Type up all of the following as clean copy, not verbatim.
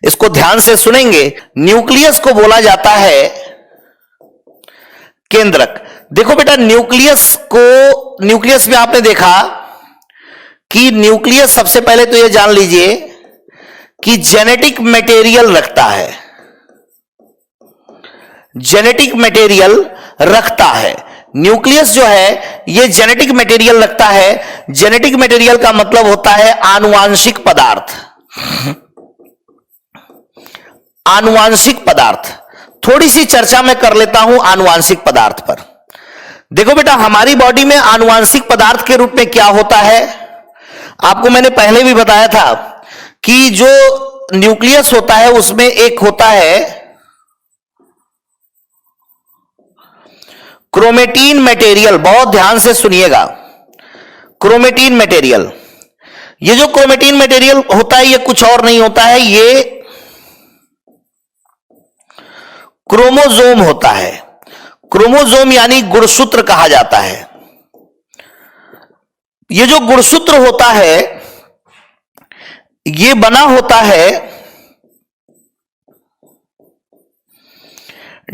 इसको ध्यान से सुनेंगे। न्यूक्लियस को बोला जाता है केंद्रक। देखो बेटा, न्यूक्लियस में आपने देखा कि न्यूक्लियस सबसे पहले तो यह जान लीजिए कि जेनेटिक मटेरियल रखता है, जेनेटिक मटेरियल रखता है। न्यूक्लियस जो है यह जेनेटिक मटेरियल रखता है। जेनेटिक मटेरियल का मतलब होता है आनुवांशिक पदार्थ। आनुवांशिक पदार्थ थोड़ी सी चर्चा मैं कर लेता हूं आनुवांशिक पदार्थ पर। देखो बेटा, हमारी बॉडी में आनुवांशिक पदार्थ के रूप में क्या होता है, आपको मैंने पहले भी बताया था कि जो न्यूक्लियस होता है उसमें एक होता है क्रोमेटीन मटेरियल। बहुत ध्यान से सुनिएगा, क्रोमेटीन मटेरियल। ये जो क्रोमेटीन मटेरियल होता है ये कुछ और नहीं होता है, ये क्रोमोसोम होता है। क्रोमोसोम यानी गुणसूत्र कहा जाता है। ये जो गुणसूत्र होता है ये बना होता है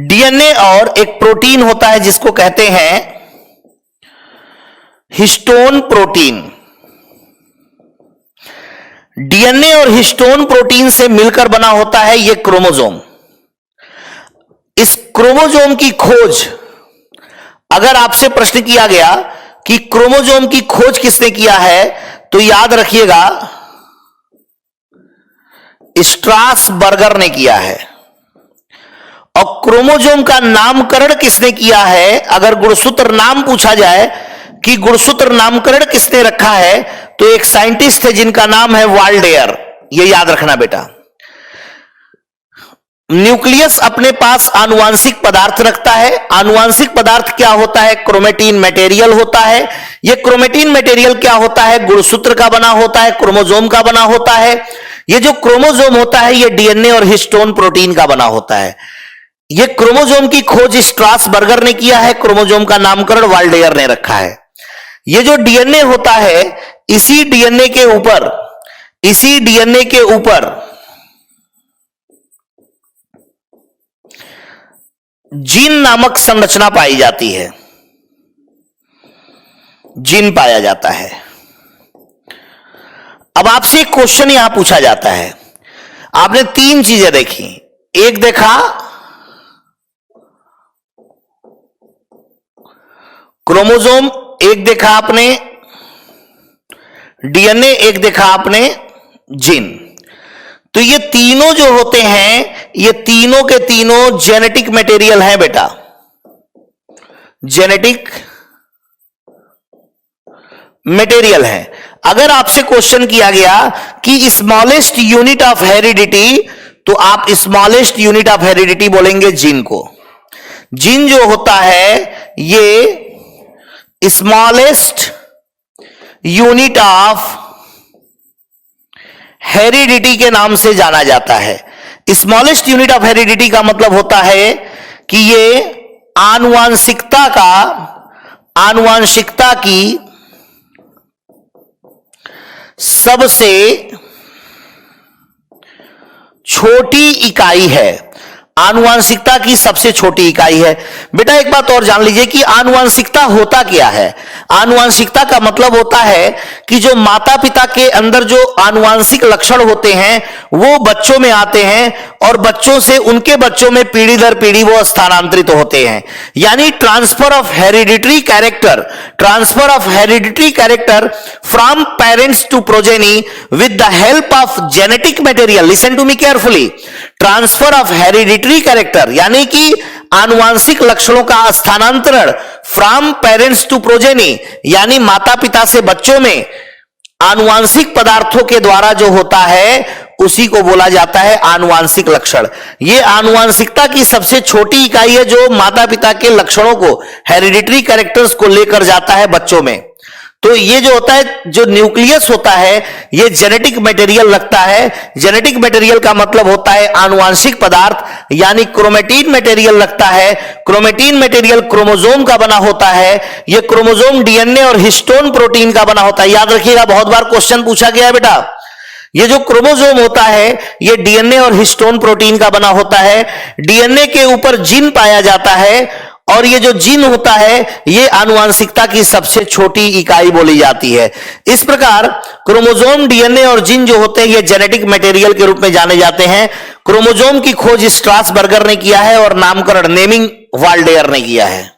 डीएनए और एक प्रोटीन होता है जिसको कहते हैं हिस्टोन प्रोटीन। डीएनए और हिस्टोन प्रोटीन से मिलकर बना होता है यह क्रोमोसोम। इस क्रोमोसोम की खोज, अगर आपसे प्रश्न किया गया कि क्रोमोसोम की खोज किसने किया है, तो याद रखिएगा स्ट्रासबर्गर ने किया है। और क्रोमोसोम का नामकरण किसने किया है, अगर गुणसूत्र नाम पूछा जाए कि गुणसूत्र नामकरण किसने रखा है, तो एक साइंटिस्ट है जिनका नाम है वाल्डेयर। यह याद रखना बेटा। न्यूक्लियस अपने पास आनुवांशिक पदार्थ रखता है। आनुवांशिक पदार्थ क्या होता है, क्रोमेटीन मटेरियल होता है। यह क्रोमेटीन मटेरियल क्या होता है, गुणसूत्र का बना होता है, क्रोमोसोम का बना होता है। यह जो क्रोमोसोम होता है यह डीएनए और हिस्टोन प्रोटीन का बना होता है। यह क्रोमोसोम की खोज स्ट्रासबर्गर ने किया है, क्रोमोसोम का नामकरण वाल्डेयर ने रखा है। यह जो डीएनए होता है, इसी डीएनए के ऊपर जीन नामक संरचना पाई जाती है, जीन पाया जाता है। अब आपसे एक क्वेश्चन यहां पूछा जाता है। आपने तीन चीजें देखी, एक देखा क्रोमोसोम, एक देखा आपने डीएनए, एक देखा आपने जीन। तो ये तीनों जो होते हैं ये तीनों के तीनों जेनेटिक मटेरियल हैं बेटा, जेनेटिक मटेरियल है। अगर आपसे क्वेश्चन किया गया कि स्मॉलेस्ट यूनिट ऑफ हेरिडिटी, तो आप स्मॉलेस्ट यूनिट ऑफ हेरिडिटी बोलेंगे जीन को। जीन जो होता है ये स्मॉलेस्ट यूनिट ऑफ हेरिडिटी के नाम से जाना जाता है। स्मॉलेस्ट यूनिट ऑफ हेरिडिटी का मतलब होता है कि ये आनुवांशिकता की सबसे छोटी इकाई है। आनुवांशिकता की सबसे छोटी इकाई है। बेटा एक बात और जान लीजिए कि आनुवांशिकता होता क्या है। आनुवांशिकता का मतलब होता है कि जो माता पिता के अंदर जो आनुवांशिक लक्षण होते हैं वो बच्चों में आते हैं और बच्चों से उनके बच्चों में पीढ़ी दर पीढ़ी वो स्थानांतरित होते हैं। यानी transfer of hereditary character from parents to progeny with the help of genetic material. Listen to me carefully. Transfer of hereditary character यानी कि आनुवांशिक लक्षणों का स्थानांतरण फ्रॉम पेरेंट्स टू प्रोजेनी यानी माता पिता से बच्चों में आनुवांशिक पदार्थों के द्वारा जो होता है उसी को बोला जाता है आनुवांशिक लक्षण। यह आनुवांशिकता की सबसे छोटी इकाई है जो माता पिता के लक्षणों को, हेरिडिटरी कैरेक्टर्स को लेकर जाता है बच्चों में। तो ये जो होता है, जो न्यूक्लियस होता है, ये जेनेटिक मटेरियल रखता है। जेनेटिक मटेरियल का मतलब होता है आनुवांशिक पदार्थ, यानी क्रोमेटीन मटेरियल रखता है। क्रोमेटीन मटेरियल क्रोमोसोम का बना होता है। ये क्रोमोसोम डीएनए और हिस्टोन प्रोटीन का बना होता है। याद रखिएगा, बहुत बार क्वेश्चन पूछा गया है बेटा ये जो क्रोमोसोम होता है ये डीएनए और हिस्टोन प्रोटीन का बना होता है। डीएनए के ऊपर जीन पाया जाता है और ये जो जीन होता है ये आनुवंशिकता की सबसे छोटी इकाई बोली जाती है। इस प्रकार क्रोमोसोम, डीएनए और जीन जो होते हैं ये जेनेटिक मटेरियल के रूप में जाने जाते हैं। क्रोमोसोम की खोज स्ट्रासबर्गर ने किया है और नामकरण नेमिंग वाल्डेयर ने किया है।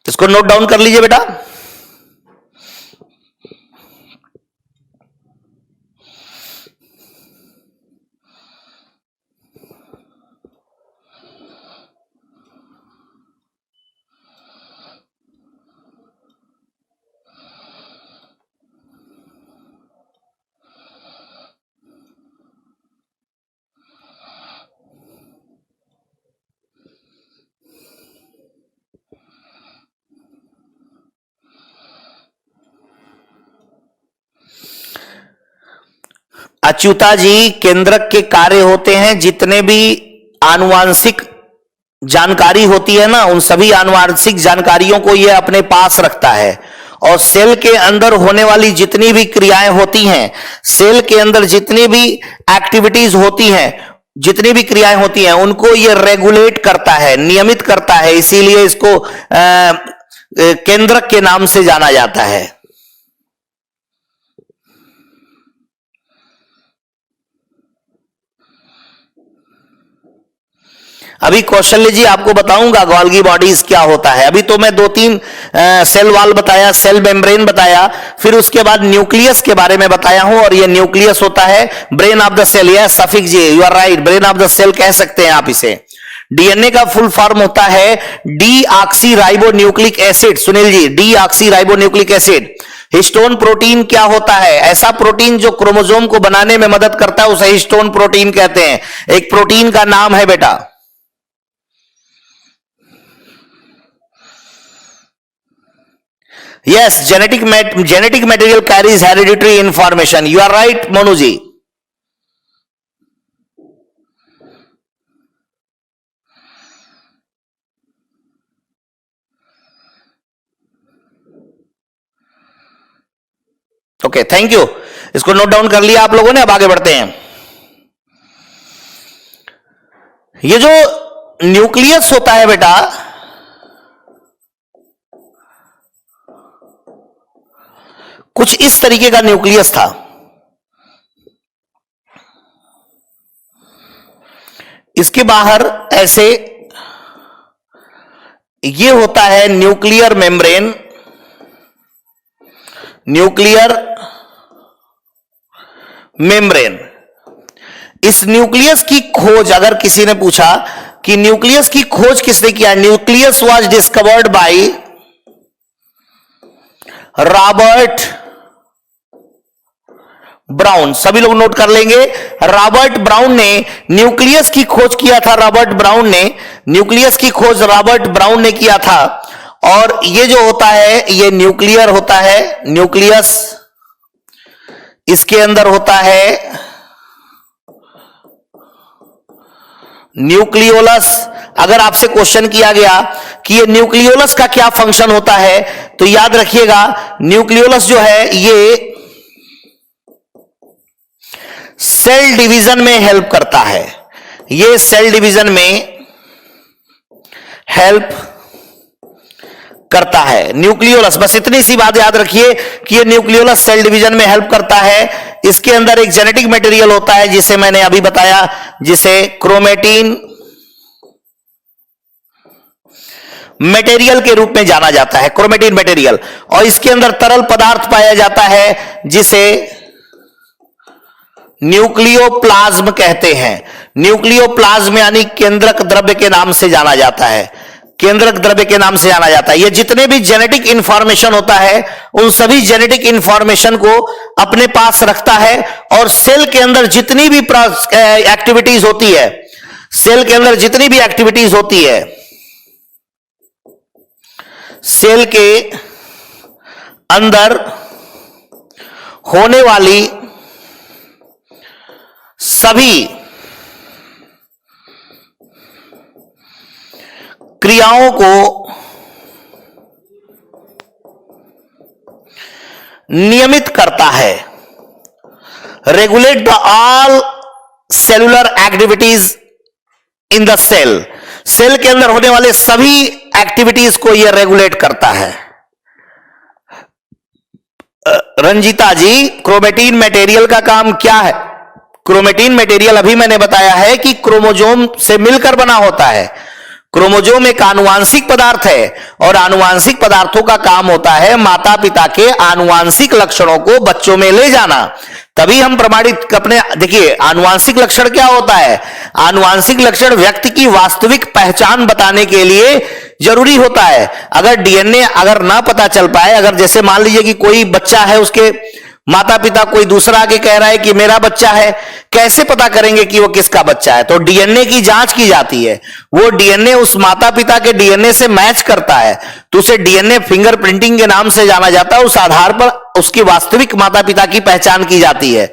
इसको नोट डाउन कर लीजिए बेटा। अच्युता जी, केंद्रक के कार्य होते हैं, जितने भी आनुवांशिक जानकारी होती है ना, उन सभी आनुवांशिक जानकारियों को यह अपने पास रखता है। और सेल के अंदर होने वाली जितनी भी क्रियाएं होती हैं, सेल के अंदर जितनी भी एक्टिविटीज होती हैं, जितनी भी क्रियाएं होती हैं, उनको यह रेगुलेट करता है, नियमित करता है। इसीलिए इसको केंद्रक के नाम से जाना जाता है। अभी कौशल्य जी आपको बताऊंगा गोल्गी बॉडीज क्या होता है। अभी तो मैं 2-3 सेल वॉल बताया, सेल मेम्ब्रेन बताया, फिर उसके बाद न्यूक्लियस के बारे में बताया हूं। और ये न्यूक्लियस होता है brain of the cell. Yes Safiq ji, you are right, brain of the cell कह सकते हैं आप इसे। डीएनए का फुल फॉर्म होता है deoxyribonucleic acid. Sunil ji, deoxyribonucleic acid. Histone protein क्या होता है? ऐसा प्रोटीन जो क्रोमोसोम को बनाने में मदद करता है उसे हिस्टोन प्रोटीन कहते हैं। एक प्रोटीन का नाम है बेटा। Yes, genetic material carries hereditary information. You are right, Monu ji. Okay, thank you. इसको नोट डाउन कर लिया आप लोगों ने। अब आगे बढ़ते हैं। ये जो न्यूक्लियस होता है बेटा, कुछ इस तरीके का न्यूक्लियस था। इसके बाहर ऐसे ये होता है न्यूक्लियर मेम्ब्रेन। Nuclear membrane. इस न्यूक्लियस की खोज अगर किसी ने पूछा कि न्यूक्लियस की खोज किसने किया, nucleus was discovered by Robert brown. सभी लोग नोट कर लेंगे, रॉबर्ट ब्राउन ने न्यूक्लियस की खोज किया था। रॉबर्ट ब्राउन ने न्यूक्लियस की खोज रॉबर्ट ब्राउन ने किया था। और ये जो होता है ये न्यूक्लियर होता है, न्यूक्लियस। इसके अंदर होता है न्यूक्लियोलस। अगर आपसे क्वेश्चन किया गया कि ये न्यूक्लियोलस का क्या फंक्शन होता है तो याद रखिएगा न्यूक्लियोलस जो है ये सेल डिवीजन में हेल्प करता है। ये सेल डिवीजन में हेल्प करता है न्यूक्लियोलस। बस इतनी सी बात याद रखिए कि ये न्यूक्लियोलस सेल डिवीजन में हेल्प करता है। इसके अंदर एक जेनेटिक मटेरियल होता है जिसे मैंने अभी बताया, जिसे क्रोमेटिन मटेरियल के रूप में जाना जाता है, क्रोमेटिन मटेरियल। और इसके अंदर तरल पदार्थ पाया जाता है जिसे न्यूक्लियोप्लाज्म कहते हैं। न्यूक्लियोप्लाज्म यानी केंद्रक द्रव्य के नाम से जाना जाता है। केंद्रक द्रव्य के नाम से जाना जाता है। ये जितने भी जेनेटिक इंफॉर्मेशन होता है उन सभी जेनेटिक इंफॉर्मेशन को अपने पास रखता है। और सेल के अंदर जितनी भी एक्टिविटीज होती है, सेल के अंदर जितनी भी एक्टिविटीज होती है, सेल के अंदर होने वाली सभी क्रियाओं को नियमित करता है। Regulate the all cellular activities in the cell, cell के अंदर होने वाले सभी एक्टिविटीज को यह रेगुलेट करता है। रंजीता जी, क्रोमेटिन मटेरियल का काम क्या है? क्रोमेटिन मटेरियल अभी मैंने बताया है कि क्रोमोजोम से मिलकर बना होता है। क्रोमोजोम एक आनुवांशिक पदार्थ है और आनुवांशिक पदार्थों का काम होता है माता पिता के आनुवांशिक लक्षणों को बच्चों में ले जाना। तभी हम प्रमाणित अपने, देखिए आनुवांशिक लक्षण क्या होता है? आनुवांशिक लक्षण व्यक्ति की वास्तविक पहचान बताने के लिए जरूरी होता है। अगर डीएनए अगर ना पता चल पाए, अगर जैसे मान लीजिए कि कोई बच्चा है, उसके माता पिता कोई दूसरा आके कह रहा है कि मेरा बच्चा है, कैसे पता करेंगे कि वो किसका बच्चा है? तो डीएनए की जांच की जाती है। वो डीएनए उस माता पिता के डीएनए से मैच करता है तो उसे डीएनए फिंगरप्रिंटिंग के नाम से जाना जाता है। उस आधार पर उसकी वास्तविक माता पिता की पहचान की जाती है।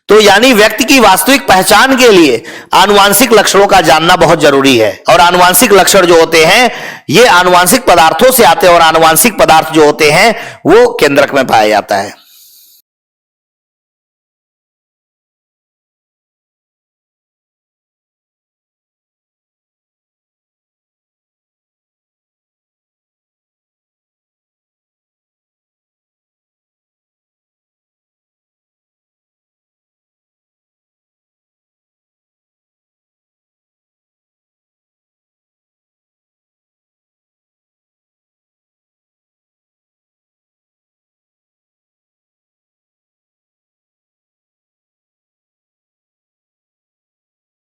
तो यानी व्यक्ति की वास्तविक पहचान के लिए आनुवांशिक लक्षणों का जानना बहुत जरूरी है। और आनुवांशिक लक्षण जो होते हैं ये आनुवांशिक पदार्थों से आते हैं और आनुवांशिक पदार्थ जो होते हैं वो केंद्रक में पाया जाता है।